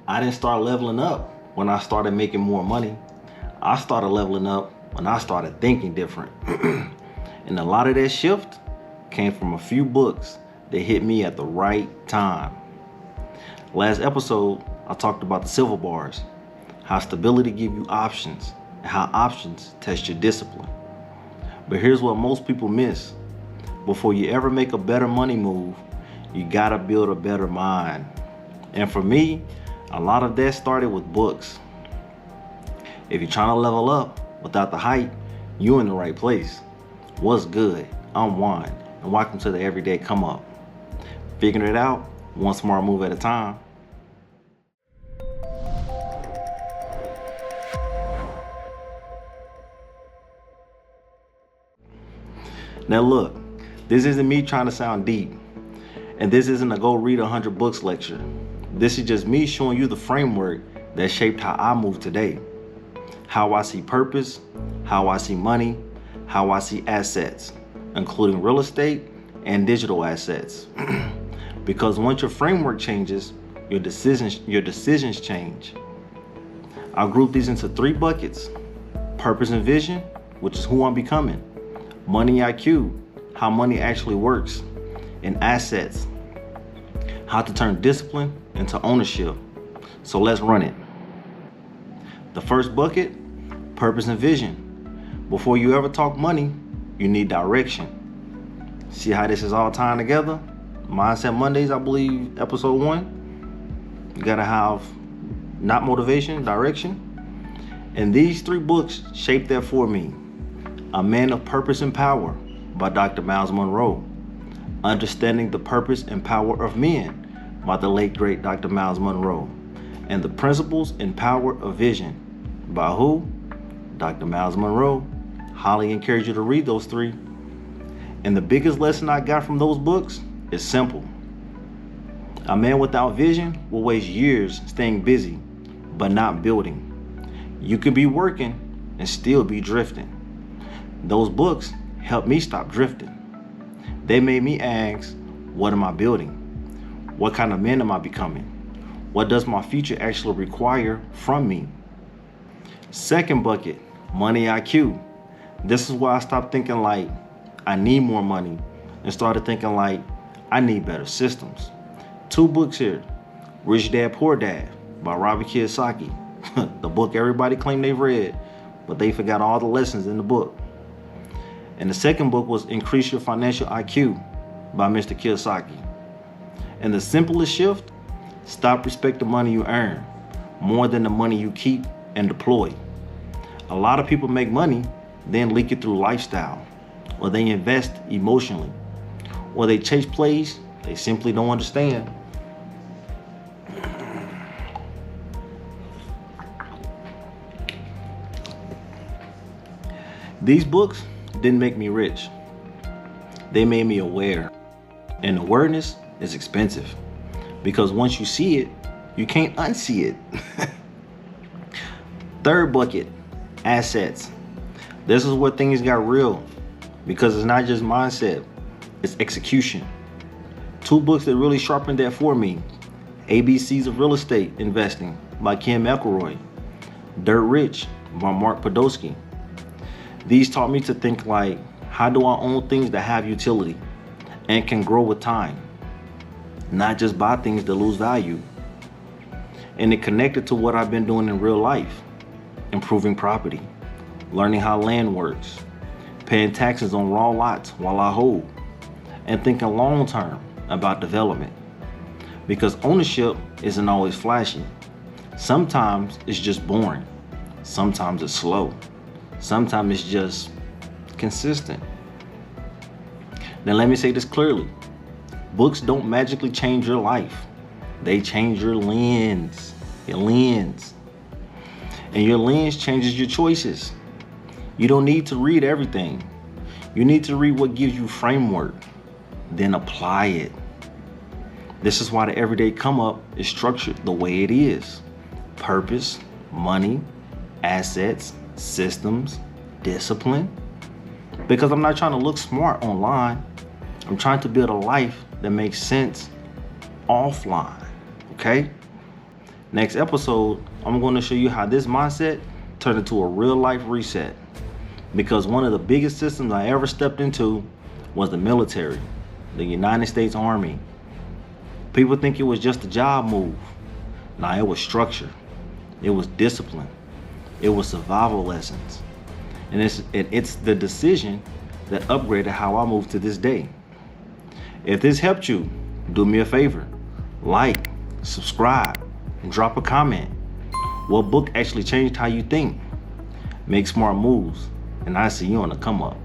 I didn't start leveling up when I started making more money. I started leveling up when I started thinking different. And a lot of that shift came from a few books that hit me at the right time. Last episode, I talked about the silver bars, how stability gives you options, and how options test your discipline. But here's what most people miss. Before you ever make a better money move, you gotta build a better mind. And for me, a lot of that started with books. If you're trying to level up without the hype, you're in the right place. What's good? I'm Juan, and welcome to the Everyday Come Up. Figuring it out, one smart move at a time. Now look, this isn't me trying to sound deep, and this isn't a go read 100 books lecture. This is just me showing you the framework that shaped how I move today, how I see purpose, how I see money, how I see assets, including real estate and digital assets. Because once your framework changes, your decisions change. I'll group these into 3 buckets: purpose and vision, which is who I'm becoming; money IQ, how money actually works; and assets, how to turn discipline into ownership. So let's run it. The first bucket, purpose and vision. Before you ever talk money, you need direction. See how this is all tying together? Mindset Mondays, I believe, episode 1. You gotta have not motivation, direction. And these 3 books shaped that for me. A Man of Purpose and Power by Dr. Myles Munroe. Understanding the Purpose and Power of Men by the late great Dr. Myles Munroe. And The Principles and Power of Vision by who? Dr. Myles Munroe. Highly encourage you to read those 3. And the biggest lesson I got from those books is simple. A man without vision will waste years staying busy, but not building. You could be working and still be drifting. Those books helped me stop drifting. They made me ask, what am I building? What kind of man am I becoming? What does my future actually require from me? Second bucket, money IQ. This is why I stopped thinking like, I need more money, and started thinking like, I need better systems. 2 books here: Rich Dad, Poor Dad by Robert Kiyosaki. The book everybody claimed they've read, but they forgot all the lessons in the book. And the second book was Increase Your Financial IQ by Mr. Kiyosaki. And the simplest shift, stop respecting the money you earn more than the money you keep and deploy. A lot of people make money, then leak it through lifestyle, or they invest emotionally, or they chase plays they simply don't understand. These books didn't make me rich. They made me aware. And awareness is expensive, because once you see it, you can't unsee it. Third bucket, assets. This is where things got real, because it's not just mindset, it's execution. 2 books that really sharpened that for me: ABCs of Real Estate Investing by Kim McElroy, Dirt Rich by Mark Podolsky. These taught me to think like, how do I own things that have utility and can grow with time? Not just buy things that lose value. And it connected to what I've been doing in real life: improving property, learning how land works, paying taxes on raw lots while I hold, and thinking long term about development. Because ownership isn't always flashy. Sometimes it's just boring. Sometimes it's slow. Sometimes it's just consistent. Now let me say this clearly. Books don't magically change your life. They change your lens. Your lens. And your lens changes your choices. You don't need to read everything. You need to read what gives you framework, then apply it. This is why the Everyday Come Up is structured the way it is: purpose, money, assets, systems, discipline. Because I'm not trying to look smart online. I'm trying to build a life that makes sense offline, okay? Next episode, I'm going to show you how this mindset turned into a real life reset. Because one of the biggest systems I ever stepped into was the military, the United States Army. People think it was just a job move. Nah, it was structure. It was discipline. It was survival lessons. And it's the decision that upgraded how I move to this day. If this helped you, do me a favor. Like, subscribe, and drop a comment. What book actually changed how you think? Make smart moves, and I see you on the come up.